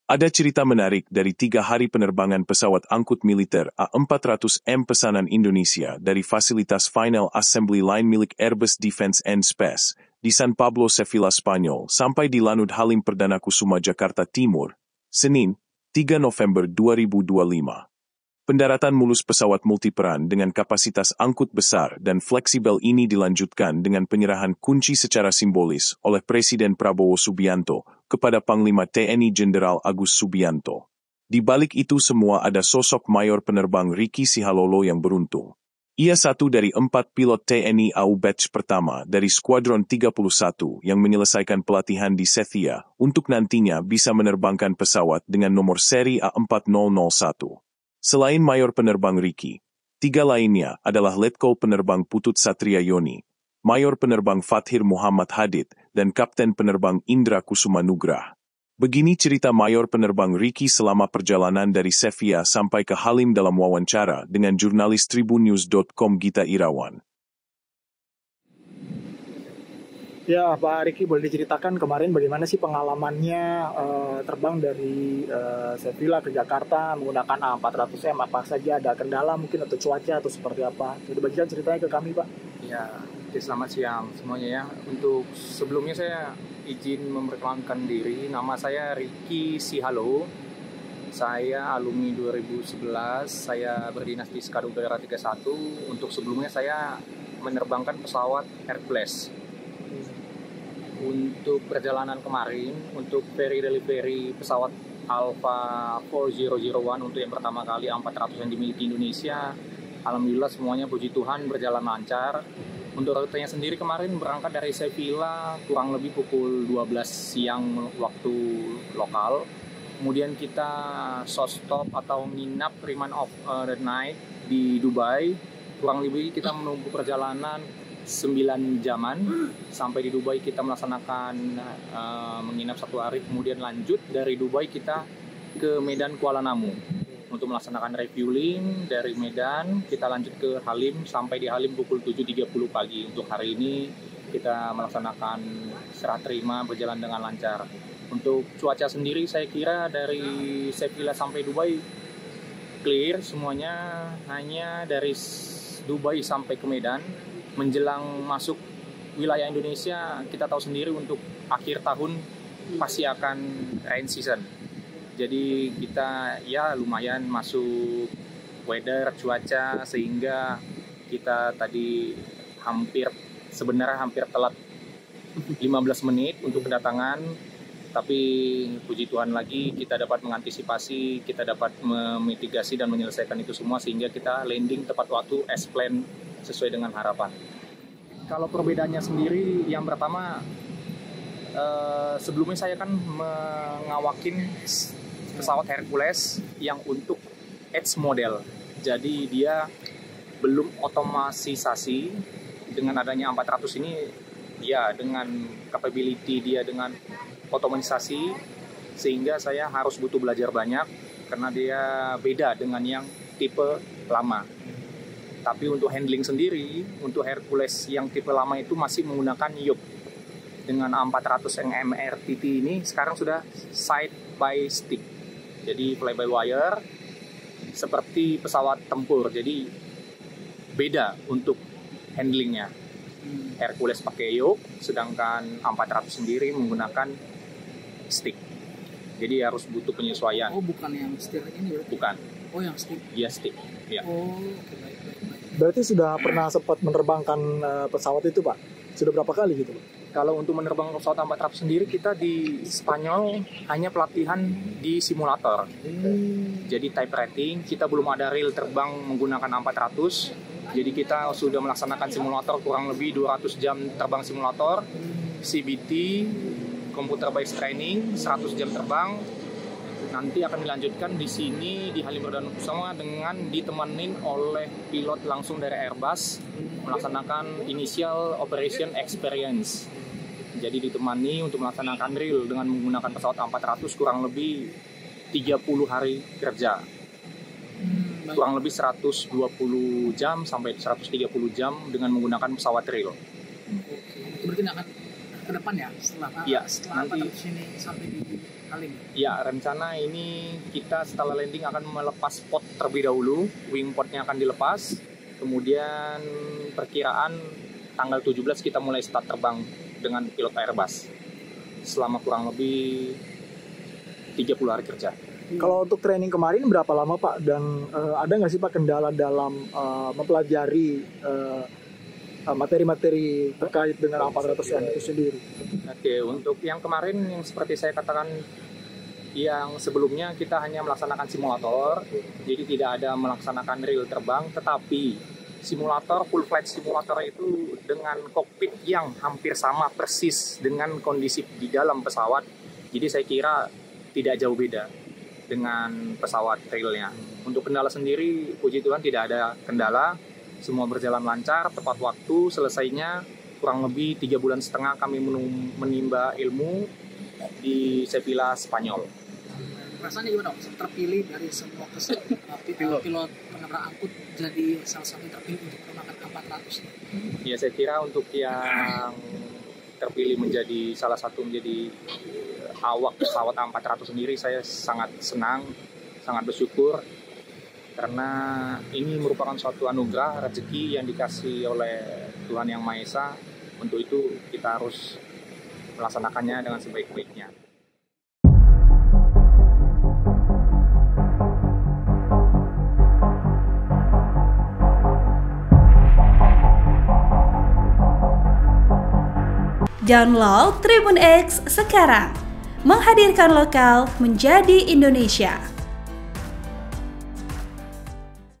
Ada cerita menarik dari 3 hari penerbangan pesawat angkut militer A400M pesanan Indonesia dari fasilitas Final Assembly Line milik Airbus Defence and Space di San Pablo, Sevilla, Spanyol, sampai di Lanut Halim Perdana Kusuma, Jakarta Timur, Senin, 3 November 2025. Pendaratan mulus pesawat multiperan dengan kapasitas angkut besar dan fleksibel ini dilanjutkan dengan penyerahan kunci secara simbolis oleh Presiden Prabowo Subianto kepada Panglima TNI Jenderal Agus Subianto. Di balik itu semua ada sosok mayor penerbang Ricky Sihalolo yang beruntung. Ia satu dari 4 pilot TNI AU batch pertama dari Skuadron 31 yang menyelesaikan pelatihan di Sevilla untuk nantinya bisa menerbangkan pesawat dengan nomor seri A4001. Selain mayor penerbang Ricky, 3 lainnya adalah Letkol penerbang Putut Satria Yoni, mayor penerbang Fathir Muhammad Hadid, dan kapten penerbang Indra Kusuma Nugrah. Begini cerita mayor penerbang Ricky selama perjalanan dari Sevilla sampai ke Halim dalam wawancara dengan jurnalis Tribunnews.com Gita Irawan. Ya, Pak Riki, boleh diceritakan kemarin bagaimana sih pengalamannya terbang dari Sevilla ke Jakarta menggunakan A400M? Apa saja, ada kendala mungkin atau cuaca atau seperti apa? Jadi bagikan ceritanya ke kami, Pak. Ya, selamat siang semuanya ya. Untuk sebelumnya saya izin memperkenalkan diri. Nama saya Ricky Sihalo. Saya alumni 2011. Saya berdinas di Skadron Udara 31. Untuk sebelumnya saya menerbangkan pesawat Hercules. Untuk perjalanan kemarin, untuk ferry delivery pesawat Alpha 4001 untuk yang pertama kali A400 yang dimiliki Indonesia, alhamdulillah semuanya puji Tuhan berjalan lancar. Untuk rutenya sendiri kemarin berangkat dari Sevilla kurang lebih pukul 12 siang waktu lokal. Kemudian kita short stop atau nginap remand of the night di Dubai. Kurang lebih kita menunggu perjalanan 9 jaman. Sampai di Dubai kita melaksanakan menginap 1 hari, kemudian lanjut dari Dubai kita ke Medan Kuala Namu untuk melaksanakan refueling. Dari Medan kita lanjut ke Halim, sampai di Halim pukul 7.30 pagi. Untuk hari ini kita melaksanakan serah terima berjalan dengan lancar. Untuk cuaca sendiri saya kira dari Sevilla sampai Dubai clear semuanya, hanya dari Dubai sampai ke Medan menjelang masuk wilayah Indonesia, kita tahu sendiri untuk akhir tahun pasti akan rain season. Jadi kita ya lumayan masuk weather, cuaca, sehingga kita tadi sebenarnya hampir telat 15 menit untuk kedatangan. Tapi puji Tuhan lagi kita dapat mengantisipasi, kita dapat memitigasi dan menyelesaikan itu semua sehingga kita landing tepat waktu as plan sesuai dengan harapan. Kalau perbedaannya sendiri, yang pertama sebelumnya saya kan mengawakin pesawat Hercules yang untuk H model. Jadi dia belum otomatisasi. Dengan adanya A400 ini ya dengan capability dia dengan otomatisasi, sehingga saya harus butuh belajar banyak karena dia beda dengan yang tipe lama. Tapi untuk handling sendiri, untuk Hercules yang tipe lama itu masih menggunakan yoke. Dengan A400 yang MRTT ini sekarang sudah side by stick. Jadi fly by wire seperti pesawat tempur. Jadi beda untuk handlingnya. Hercules pakai yoke, sedangkan A400 sendiri menggunakan stick. Jadi harus butuh penyesuaian. Oh, bukan yang setir ini berarti? Bukan. Oh, yang stick? Iya, stick. Ya. Oh, oke, baik. Berarti sudah pernah sempat menerbangkan pesawat itu, Pak? Sudah berapa kali gitu, Pak? Kalau untuk menerbang pesawat A400 sendiri, kita di Spanyol hanya pelatihan di simulator. Jadi type rating, kita belum ada real terbang menggunakan A400. Jadi kita sudah melaksanakan simulator kurang lebih 200 jam terbang simulator, CBT, computer based training, 100 jam terbang. Nanti akan dilanjutkan di sini di Halim Perdana Kusuma dengan ditemenin oleh pilot langsung dari Airbus melaksanakan initial operation experience. Jadi ditemani untuk melaksanakan real dengan menggunakan pesawat A400 kurang lebih 30 hari kerja. Kurang lebih 120 jam sampai 130 jam dengan menggunakan pesawat real. Oke, berarti akan ke depan ya setelah nanti 400 ini sampai di Halim. Ya, rencana ini kita setelah landing akan melepas pod terlebih dahulu, wing podnya akan dilepas, kemudian perkiraan tanggal 17 kita mulai start terbang dengan pilot Airbus selama kurang lebih 30 hari kerja. Kalau untuk training kemarin berapa lama Pak? Dan ada nggak sih Pak kendala dalam mempelajari materi-materi terkait dengan A400M itu sendiri? Oke, untuk yang kemarin yang seperti saya katakan, yang sebelumnya kita hanya melaksanakan simulator, jadi tidak ada melaksanakan real terbang, tetapi simulator, full flight simulator itu dengan kokpit yang hampir sama persis dengan kondisi di dalam pesawat, jadi saya kira tidak jauh beda dengan pesawat realnya. Untuk kendala sendiri, puji Tuhan tidak ada kendala, semua berjalan lancar, tepat waktu, selesainya kurang lebih 3,5 bulan kami menimba ilmu di Sevilla, Spanyol. Rasanya gimana Om? Terpilih dari semua pilot penerbang angkut jadi salah satu terpilih untuk penerbangan A400. Ya, saya kira untuk yang terpilih menjadi salah satu menjadi awak pesawat A400 sendiri, saya sangat senang, sangat bersyukur karena ini merupakan suatu anugerah, rezeki yang dikasih oleh Tuhan Yang Maha Esa. Untuk itu kita harus melaksanakannya dengan sebaik-baiknya. Download Tribun X sekarang, menghadirkan lokal menjadi Indonesia.